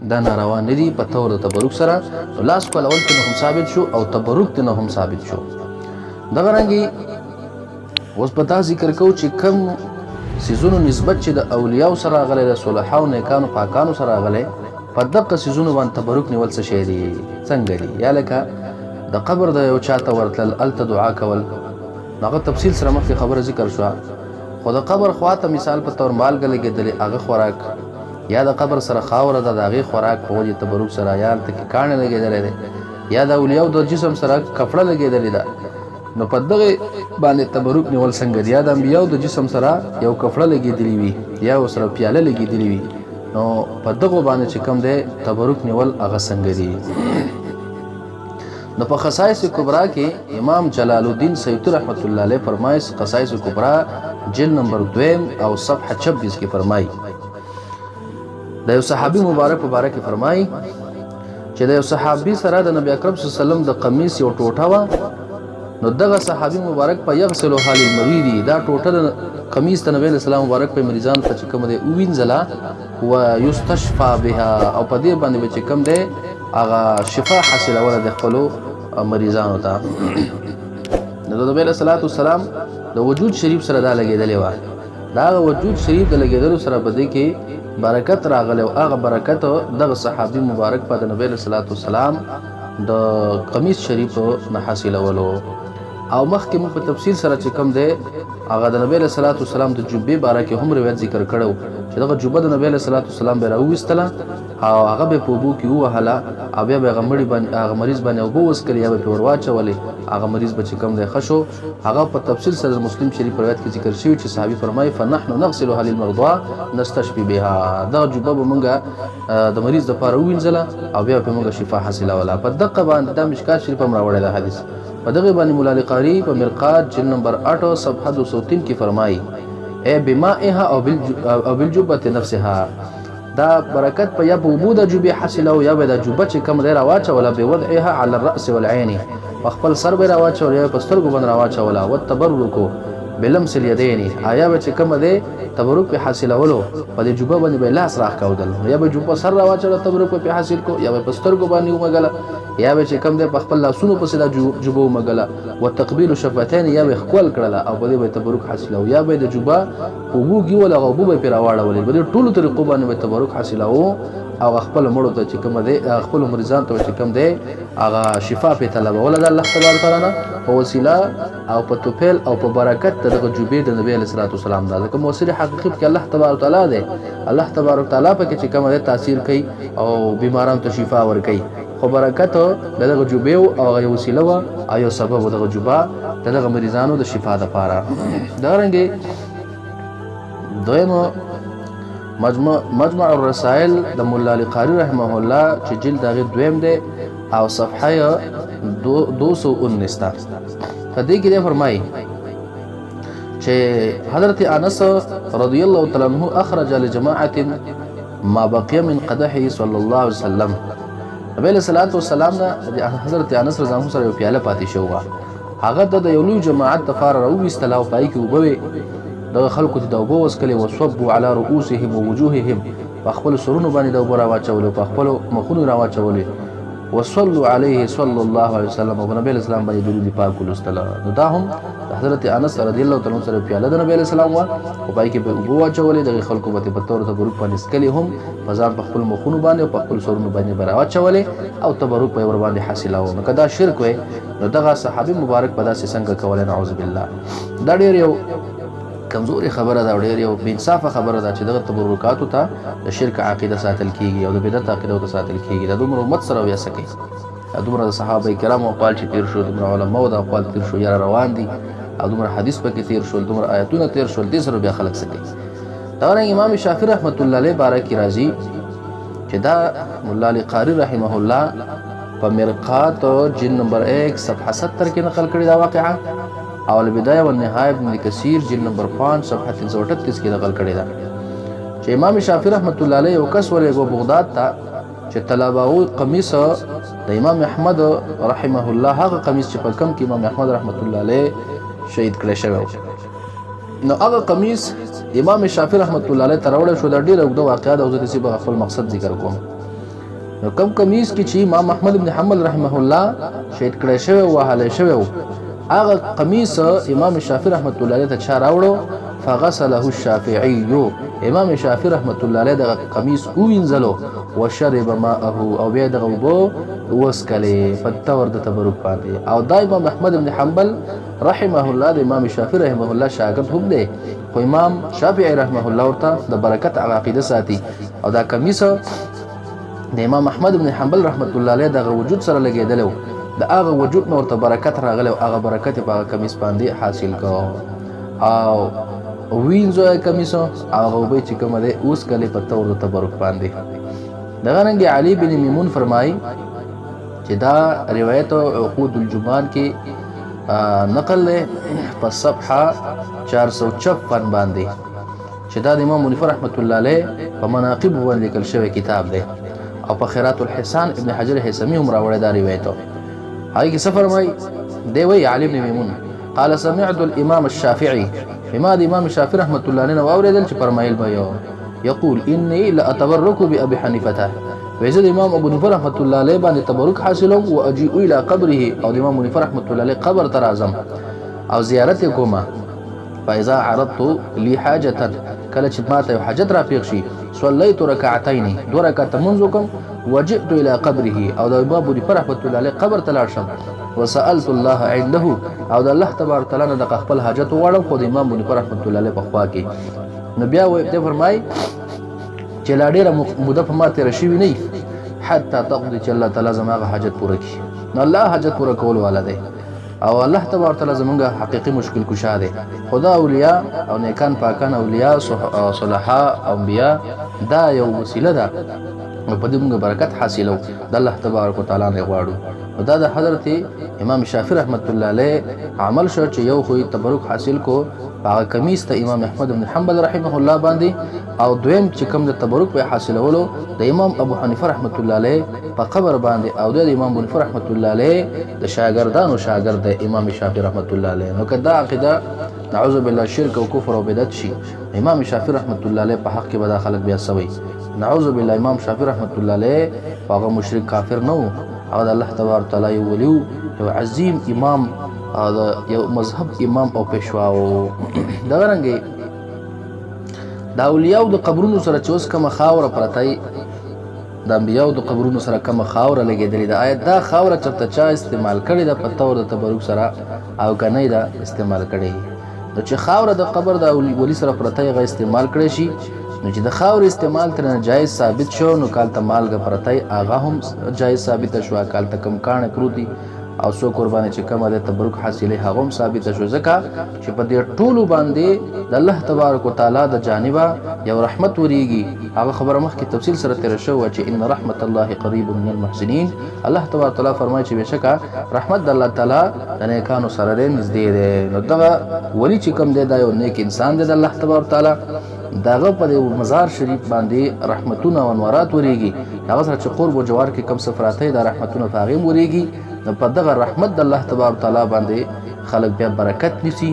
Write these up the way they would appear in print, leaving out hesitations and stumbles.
دا ناروا نه دي په تور د تبرک سره. نو لاس کول اول کې هم ثابت شو او تبرک نه هم ثابت شو. دغه رنګي اوس په تا ذکر کو چې کم سيزونو نسبت چې د اولیاء سره غلې د صالحو نیکانو پاکانو سره غلې په دغه سيزونو باندې تبرک نیول څه شي دي څنګه دي. یا لکه د قبر د یو چاته ورتل الته دعا کول، هغه تفصیل سره مخکې خبره ذکر شو. خو د قبر خواته مثال په تور مالګه لګېدلې هغه خوراک، یا د قبر سره خاوره ده د هغې خوراک په وجې تبرک سره، یا هلته کې کاڼې لګېدلی دی، یا د اولیاو د جسم سره کپړه لګېدلې ده. نو په دغې باندې تبرک نیول څنګه دي. یا د انبیاو د جسم سره یو کپړه لګېدلې وي یا ورسره پیاله لګېدلې وي، نو په دغو باندې چې کوم دی تبرک نیول هغه څنګه دي. نو په خصائص کبرا کې امام جلال الدین سیوطی رحمت الله علیه فرمایي، خصائص کبرا جلد نمبر 2 او صفحه 26 کې فرمایي، د یو صحابي مبارک مبارک فرمایي چې د یو صحابي سره د نبی اکرم صلی الله علیه وسلم د قمیص یو ټوټه وه. نو دغه صحابي مبارک په یغسل حال المریدی دا ټوټه د قمیص د نبی اسلام مبارک په مریضان ته چې کوم دی وینځله و یستشفى بها، او په دې باندې چې کوم دی هغه شفا حاصلوله د خپلو مریضانو ته. نو د نبی صلی الله علیه وسلم د وجود شریف سره دا لګېدلې وه. دا وجود شریف د لګېدلو سره په دې کې برکت راغلی او هغه برکت دغه صحابي مبارک په د نبی صلی الله علیه وسلم د قمیص شریف نه حاصلولو. او مخکې موږ په تفصیل سره چې کوم دی هغه د نبی صلی الله علیه وسلم د جبې باره کې هم روایت ذکر کړو چې دغه جبه د نبی صلی الله علیه وسلم به راوویستله او هغه به په اوبو کې ووهله او بیا به هغه مړي باندې هغه مریض باندې اوبه وڅښلې یا به پرې ور واچولې، هغه مریض به چې کوم دی ښه شو. هغه په تفصیل سره د مسلم شریف روایت کې ذکر شوي چې صحابي فرمایي فنحن نغسلها للمرضى نستشفي بها، دغه جبه به موږ د مریض دپاره ووینځله او بیا به موږ شفا حاصلوله. په دقه باندې دا مشکات شریف هم راوړی دا حدیث. په دغه باندې مولا علی قاری په مرقات جلد نمبر 8 صفحه 203 کې فرمایي ای بمائها او بالجبه نفسها، دا برکت په یا په اوبو د جوبې حاصله یا به د جوبه چې کوم دی راواچوله بوضعها على الرأس والعين، په خپل سر به راواچوله یا په سترګو باندې راواچوله. والتبرک بلمس اليدين، آیا به چې کوم دی تبرک په حاصلولو په دې جوبه باندې به لاس راښکودل، یا به جوبه سر راواچوله تبرک په حاصل کو، یا به په سترګو باندې ومږله، یا به چې کوم دی په خپل لاسونو پسې دا جوبه ومږله. وتقبیل شفتین، یا به ښکول کړله او په دې به تبرک حاصلو، یا به د جوبه اوبو ګیوله هغه اوبه به پرې راواړولې. په دې ټولو طریقو باندې به تبرک حاصلوو او خپل مړو ته چې کوم دی خپل مریضان ته چې کوم دی هغه شفا په طلبوله د الله تبارک تعالی نه په وسیله او په توفیل او په برکت دغه جوبې د نبی علیه الصلاه والسلام دا ځکه موثر حقیقت کې الله تبارک تعالی دی. الله تبارک تعالی په کې چې کوم دی تاثیر کوي او بیمارانو ته شفا ورکوي، خو برکت دغه جوبې او هغه وسیله و او یو سبب دغه جوبه دغه مریضانو د شفا لپاره. دا رنګه دویمه مجمع الرسائل د مولا علی قاری رحمه الله چې جلد هغه دویم دی او صفحه 219 تا په دې کې فرمایي چې حضرت انس رضی الله تعالی عنہ اخرج لجماعه ما بقي من قدحه صلی الله علیه وسلم، نبی صلی الله علیه وسلم نه حضرت انس رضی الله عنه سره یو پیاله پاتې شو، هغه د یو لوی جماعت لپاره راوویستل او پای کې وبوي دغه خلکو ته د اوبو وڅکلې وصبوا على رؤوسهم ووجوههم، په خپل سرونو باندې د اوبو راواچولې، په خپل مخونو راواچولې. وصلوا عليه صلى الله عليه وسلم، او نبی اسلام باندې درود پاک ولستل. نو دا هم حضرت انس رضی الله تعالی عنہ سره پیاله د نبی اسلام وا او پای کې به اوبو واچولې، دغه خلکو په تور ته تبرک باندې سکلې هم په ځان په خپل مخونو باندې او په خپل سرونو باندې راواچولې او تبرک په ور باندې حاصلو. نو کدا شرک وي نو دغه صحابي مبارک په داسې څنګه کول؟ نعوذ بالله. دا ډیر یو کمزوري خبره ده، ډېر یو بې انصافه خبره ده چې دغه تبرکاتو ته د شرک عقیده ساتل کېږي او د بدعت عقیده ورته ساتل کېږي. دا دومره امت سره ویاسه کوي، دا دومره د صحابه کرامو اقوال چې تېر شو، دومره علماو د اقوال تېر شو، یاره روان دي او دومره حدیث پکې تېر شول، دومره آیتونه تېر شول، دې سره بیا خلک څه کوي؟ دغه امام شافعي رحمت الله علیه باره کې راځي چې دا مولا علی قاری رحمه الله په مرقات جلد نمبر 1 صفحه 70 کې نقل کړی دا واقعه، او البدايه والنهايه ابن کثیر جلد نمبر 5 صفحه 338 کې نقل کړی دا چې امام شافعي رحمت الله علیه یو کس ورغو بغداد ته چې طلباو قمیص د امام احمد رحمه الله، هغه قمیص چې په کم کې امام احمد رحمت الله علیه شهید کړی شوی، نو هغه قمیص امام شافعي رحمت الله علیه تراوړ شو. د ډیره اوږده واقعه د اوزه په خپل مقصد ذکر کوم. نو کم کمیس کې چې امام احمد بن حنبل رحمه الله شهید کړی شوی او وهلی شوی هغه قمیص امام شافعي رحمت الله علیه ته چا راوړو فغسله الشافعي امام شافعي رحمت الله علیه دغه قمیص ووینځلو وشرب ماءه او بیا دغه اوبه وڅکلې په طور د تبرک باندې او دا امام احمد بن حنبل رحمه الله د امام شافعي رحمه الله شاګرد هم دی خو امام شافعي رحمه الله ورته د برکت عقیده ساتي او دا قمیص د امام احمد بن حنبل رحمت الله علیه دغه وجود سره لګېدلی د هغه وجود نه ورته برکت راغلی او هغه برکت په هغه کمیس باندې حاصل کو او وینځو یې کمیس او هغه اوبه چې کومه دی اوس کلی په طور د تبرک باندې دغه رنګ علي بن میمون فرمایي چې دا روایت عقود الجمان کې نقل دی په صفحه 456 باندې چې دا د امام منیفر رحمت الله علیه په مناقب باندې لیکل شوی کتاب دی او په خیرات الحسان ابن حجر هیثمی هم راوړی دا روایت هاي کی سفر ماي دی وی علي بن ميمون قال سمعت الامام الشافعي امام امام الشافعي رحمه الله عليه واوردل چې فرمایل بيو يقول اني لا اتبرك بابي حنيفه ويزيد امام ابو حنيفه رحمه الله عليه باندې تبرک حاصلوم واجيء الى قبره او امام حنيفه رحمه الله عليه قبر ترازم او زیارت کوما فاذا عرضت لي حاجه کله چې ماته حاجت را پیښ شي صليت ركعتين دو رکعات منځ وجئت الى قبره او د امام ابو رحمه الله عليه قبر تلاشم وسالت الله عنده او د الله تبارک تعالی نه د خپل حاجت وړم خو د امام ابو رحمه الله عليه په خوا کې نو بیا وې ته فرمای چې لا ډیره مده په ما تیر شي نه حتی تقضي چې الله تعالی زموږ حاجت پوره کړي نو الله حاجت پوره کول والا دی او الله تبارک تعالی زموږ حقيقي مشکل کشا دی خدا اولیاء او نیکان پاکان اولیاء صالحا انبیاء دا یو وسیله ده په دې موږ برکت حاصلو د الله تبارک وتعالى نه غواړو دا د حضرت امام شافعي رحمت الله علیه عمل شو چې یو خو تبرک حاصل کو هغه کمیس ته امام احمد بن حنبل رحمه الله باندې او دویم چې کوم د تبرک په حاصلولو د امام ابو حنیفه رحمت الله علیه په قبر باندې او د امام ابو حنیفه رحمت الله علیه د شاګردانو شاګرد امام شافعي رحمت الله علیه نو کدا عقیده نعوذ بالله شرک او کفر او بدعت شي امام شافعي رحمت الله علیه په حق کې به خلک بیا سوي نعوذ بالله امام شافعي رحمت الله علیه هغه مشرک کافر نه او د الله تبارک تعالی یو ولیو یو عظیم امام یو مذهب امام او پېشوا او دا رنګي دا اولیاء د قبرونو سره چې اوس کوم خاور پرتای د انبیاء د قبرونو سره کوم خاور لګېدلې ده آیت دا خاور چرته چا استعمال کړي د پتور د تبرک سره او کنه دا استعمال کړي نو چې خاور د قبر د ولی سره پرتای غو استعمال کړي شي نو چې د خاور استعمال تر جایز ثابت شو نو کال ته مالګه پرتای اغه هم جایز ثابت شو کال ته کم کانه پروتي او سو قرباني چې کومه د تبرک حاصله هغه هم ثابت شو ځکه چې په دې ټولو باندې د الله تبارک وتعالى د جانبه یو رحمت وريږي هغه خبره مخکې تفصیل سره تیر شو چې ان رحمت الله قریب من المحسنین الله تبارک وتعالى فرمایي چې بشکه رحمت د الله تعالی د نیکانو سره نږدې ده نو دا ولی چې کوم دی دا یو نیک انسان دی د الله تبارک وتعالى داغه په مزار شریف باندې رحمتونه او انوارات وريږي هغه سره چې قرب او جوار کې کم سفراته د رحمتونه فاغم وريږي نو په دغه رحمت د الله تبارک تعالی باندې خلق بیا برکت نسی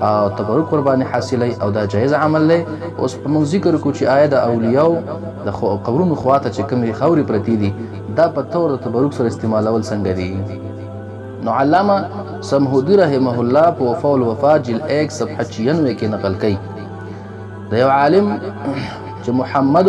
او تبرک قرباني حاصله او دا جایز عمل له اوس په موږ ذکر کو چې آیا د اولیاء د قبرونو خواته چې کوم خوري پرتی دي دا په تور د تبرک سره استعمالول څنګه دي نو علامه سمهودی رحمه الله په وفا الوفا جل 1 صفحه 96 کې نقل کړي د یو عالم چې محمد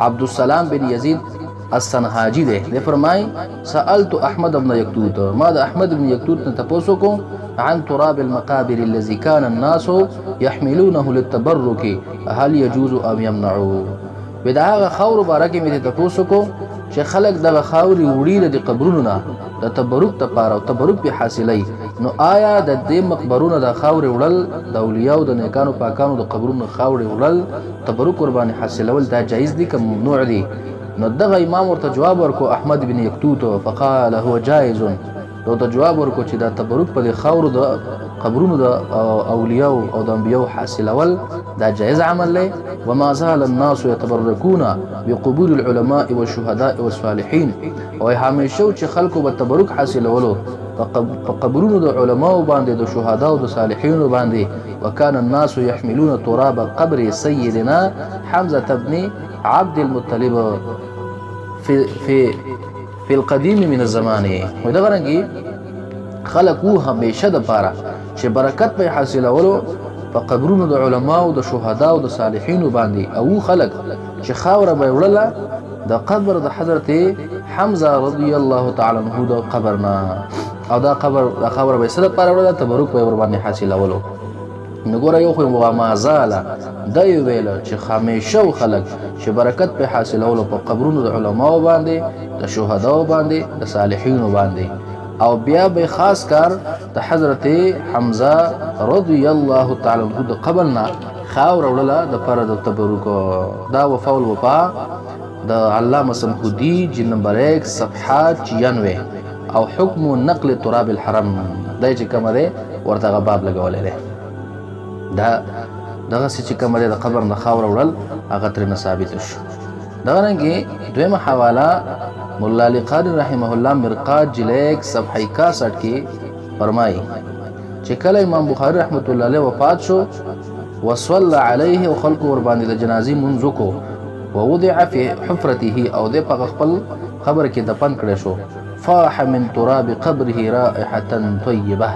عبد السلام بن یزید السنهاجی ده فرمای سألت احمد بن یکتوت ما د احمد بن یکتوت نه تاسو کو عن تراب المقابر الذي كان الناس يحملونه للتبرك هل يجوز ام يمنعوا بداغه خور بارکه می تاسو کو چې خلق د خاوري وړي د قبرونو نه د تبرک لپاره او تبرک به حاصلای نو آیا د دې مقبرونو د خاوري وړل د اولیاء او د نیکانو پاکانو د قبرونو خاوري وړل تبرک قرباني حاصلول دا جایز دي که ممنوع دي نو دغه امام ورته جواب ورکو احمد بن یکتوت فقال هو جائز نو ته جواب ورکو چې دا تبرک په خاورو د قبرونو د اولیاء او د انبیاء حاصلول دا جائز عمل له وما زال الناس يتبركون بقبور العلماء والشهداء والصالحين او همیشه چې خلکو به تبرک حاصلولو په قبرونو د علماء باندې د شهدا او د صالحین باندې وكان الناس يحملون تراب قبر سيدنا حمزه بن عبد المطلب فی القدیم من الزمانه وای دغه رنګي خلق وو همیشه د پاره چې برکت به حاصلولو په قبرونو د علماو د شهداو د صالحینو باندې او خلق چې خاوره به وړله د قبر د حضرت حمزه رضی الله تعالی عنہ د قبرنا او دا خاوره به سره پاره وړله تبرک به ور باندې حاصلولو نګوره یو خو ما زاله دا یو ویل چې همیشه خلق چې برکت په حاصلولو په قبرونو د علماو باندې د شهداو باندې د صالحینو باندې او بیا به خاص کار د حضرت حمزه رضی الله تعالی عنہ د قبرنا خاور وړله د پر د تبرک دا وفاول وفا د علامه سمحودی جلد نمبر 1 صفحه 96 او حکم نقل تراب الحرم دا چې کومه ده ورته باب لګولې ده دا دغه چې کومه ده د قبر نه خاور وړل هغه تر ثابت شو دا رنګي دویمه حواله مولا علی قاری رحمه الله مرقات جلد 1 صفحه 61 کې فرمایي چې کله امام بخاری رحمت الله علیه وفات شو وصلى عليه وخلق ور باندې د جنازې منځ کو ووضع في حفرته او د په خپل قبر کې دفن کړي شو فاح من تراب قبره رائحه طيبه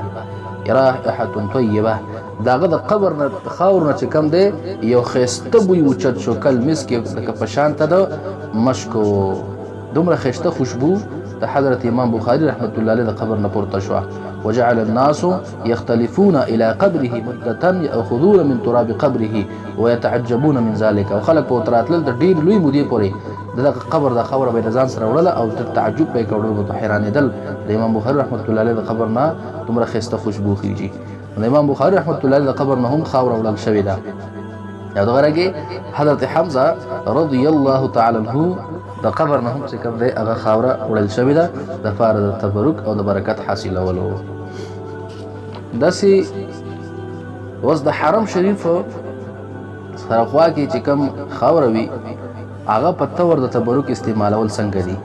داغه د قبر نه خاور نه کم دی یو خسته بوی وچت شو کل مسک د پشان ته د مشکو دومره خسته خوشبو د حضرت امام بخاری رحمت الله علیه د قبر نه پورته شو وجعل الناس يختلفون الى قبره مدة ياخذون من تراب قبره ويتعجبون من ذلك وخلق وتراتل د ډیر لوی مودي پوري دغه قبر د خبره به ځان سره وړله او د تعجب به کړو د حیرانېدل د امام بخاری رحمت الله علیه د قبر نه دومره خسته خوشبو خيږي د امام بخاری رحمت الله علیه د قبر نه هم خاور وړل شوی دا یو دغه راګي حضرت حمزه رضی الله تعالی عنہ د قبر نه هم چې کوم دی هغه خاوره وړل شوی ده د فار د تبرک او د برکت حاصلولو داسې اوس د حرم شریف سره خوا کې چې کوم خاوره وي هغه په تور د تبرک استعمالول څنګه دي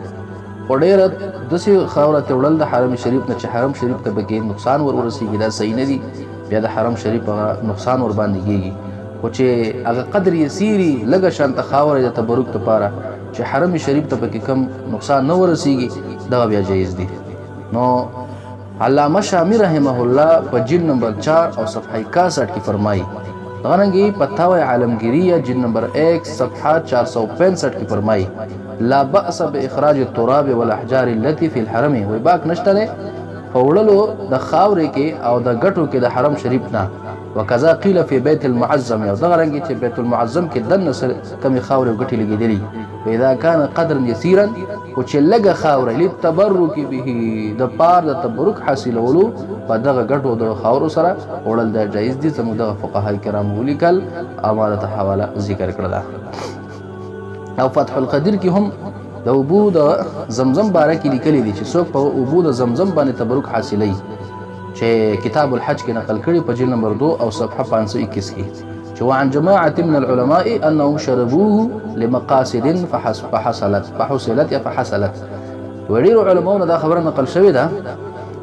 خو ډېره داسې خاوره ته وړل د حرم شریف نه چې حرم شریف ته به نقصان ورسیږي دا صحیح نه دي بیا د حرم شریف هغه نقصان ور باندې کېږي خو چې هغه قدر یسیري لږه شانته خاوره د تبرک لپاره چې حرم شریف ته پکې کم نقصان نه ورسیږي دا بیا جایز دي نو علامه شامی رحمه الله په جلد نمبر 4 او صفحه 61 کې فرمایي دغه فتاوی عالمگیریه جلد نمبر 1 صفحه 465 کې فرمایي لا بأس باخراج التراب والاحجار التي في الحرم وي باک نشته فوړلو د خاورې کې او د غټو کې د حرم شریف نه وکذا قيل في بيت المعظم او دغه رنګ چې بیت المعظم کې دنه کمی خاورې او غټي لګېدلې اذا كان قدر يسيرا او چې لګه خاورې لتبرک به د پار د تبرک حاصلولو په دغه غټو د خاورو سره وړل د جایز دي زموږ د فقهای کرام ولیکل امانه حواله ذکر کړل او فتح القدیر کې هم د ابو د زمزم باره کې لیکلي دي چې څوک په ابو د زمزم باندې تبرک حاصلوي چې کتاب الحج کې نقل کړي په جلد نمبر 2 او صفحه 521 کې چې وعن جماعه من العلماء انهم شربوه لمقاصد فحصلت وړي علماء دا خبره نقل شوې ده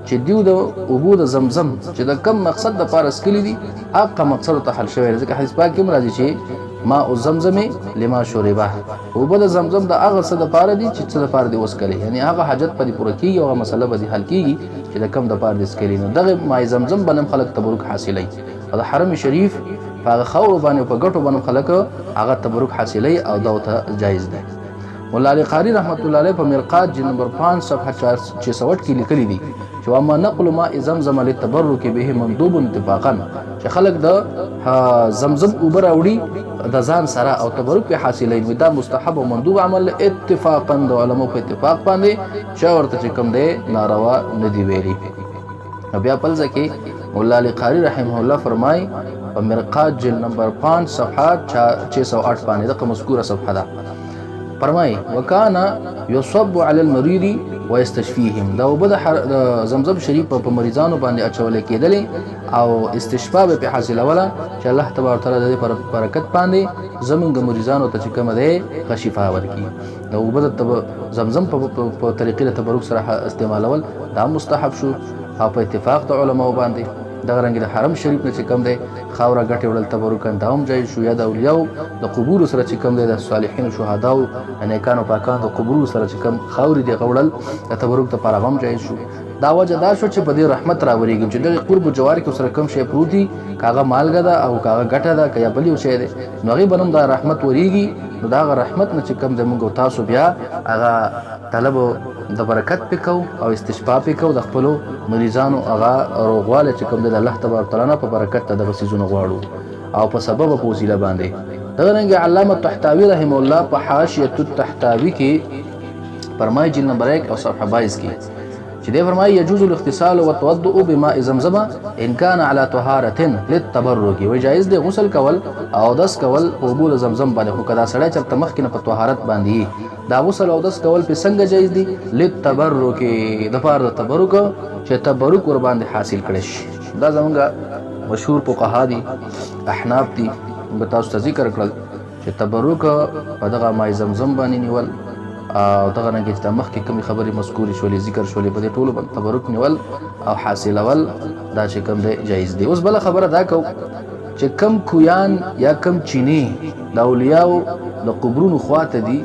چې دیو د ابو د زمزم چې د کم مقصد د پارس کلی دي هغه مقصد ته حل شوی ځکه حدیث پاک کې مرادي چې ما او زمزم لما شربه ابو د زمزم د هغه څه د پاره دي چې څه د پاره دي اوس کلی یعنی هغه حاجت په پوره کیږي او مسله به حل کیږي چې د کم د پاره د سکلی نو دغه ما زمزم باندې خلک تبرک حاصلای او د حرم شریف په خاور باندې په ګټو باندې خلک هغه تبرک حاصلای او دا ته جایز ده مولا علی قاری رحمت الله علیه په مرقات جلد نمبر 5 صفحه 660 کې لیکلي دي چې واما نقل ما زمزم للتبرك به مندوب اتفاقا چې خلک د زمزم اوبر اوړي د ځان سره او تبرک حاصلین وي دا مستحب او مندوب عمل اتفاقا د علماء په اتفاق باندې چې ورته کوم دی ناروا نه دی ویلي بیا په ځکه مولا علی قاری رحمه الله فرمای په مرقات جلد نمبر 5 صفحه 608 باندې د مذکوره صفحه ده فرمای وکانا یصب علی المريض ويستشفيهم دا وبد زمزم شریف په مریضانو باندې اچول کېدل او استشفاء به حاصله ولا چې الله تبارک تعالی د برکت باندې زمونږ مریضانو ته کوم ده شفا ورکي دا وبد زمزم په طریقې تبرک سره استعمالول دا مستحب شو او په اتفاق د علماء باندې دا رنګ د حرم شریف نه کوم ده خاوره ګټې وړل تبرکن دا هم جایز شو، یا د اولیاو د قبور سره چې کوم دی د صالحینو شهداو نیکانو پاکانو د قبور سره چې کوم خاورې دی غوړل د تبرک لپاره هم جایز شو. دا وجه دا شو چې په دې رحمت راورېږي چې دغه قرب جوار کې سره کم شی پروت دي، کاغه مالګه ده او کاغه ګټه ده که یا بل یو شی دی، نو هغې به هم دا رحمت ورېږي. نو د هغه رحمت نه چې کوم دی موږ او تاسو بیا هغه طلب د برکت پې کوو او استشفا پې کوو، د خپلو مریضانو هغه روغوالی چې کوم دی د الله تبارک تعالی نه په برکت ته دغه څیزونه غواړو او په سبب په وسیله باندې. دغه رنګې علامه طحطاوي رحمه الله په حاشیة الطحطاوي کې فرمایي جلد نمبر 1 او صفحه 22 کې چې دی فرمایي یجوز الاغتسال والتوضؤ بماء زمزم ان كان على طهارة للتبرك، وی جایز دی غسل کول او دس کول په اوبو د زمزم باندې، خو که دا سړی چېرته مخکې نه په طهارت باندې دا غسل او دس کول پې څنګه جایز دي؟ للتبرک، دپاره د تبرک چې تبرک ور باندې حاصل کړی شي. دا زمونږ مشهور فقها دي، احناف دي، موږ تاسو ته ذکر کړل چې تبرک په دغه مای زمزم باندې نیول او دغه رنګې چې مخکې کومې خبرې مذکورې شولې ذکر شولې په دې ټولو باندې تبرک نیول او حاصلول دا چې کوم دی جایز دی. اوس بله خبره دا کوو چې کم کویان یا کم چینې د اولیاو د قبرونو خواته دي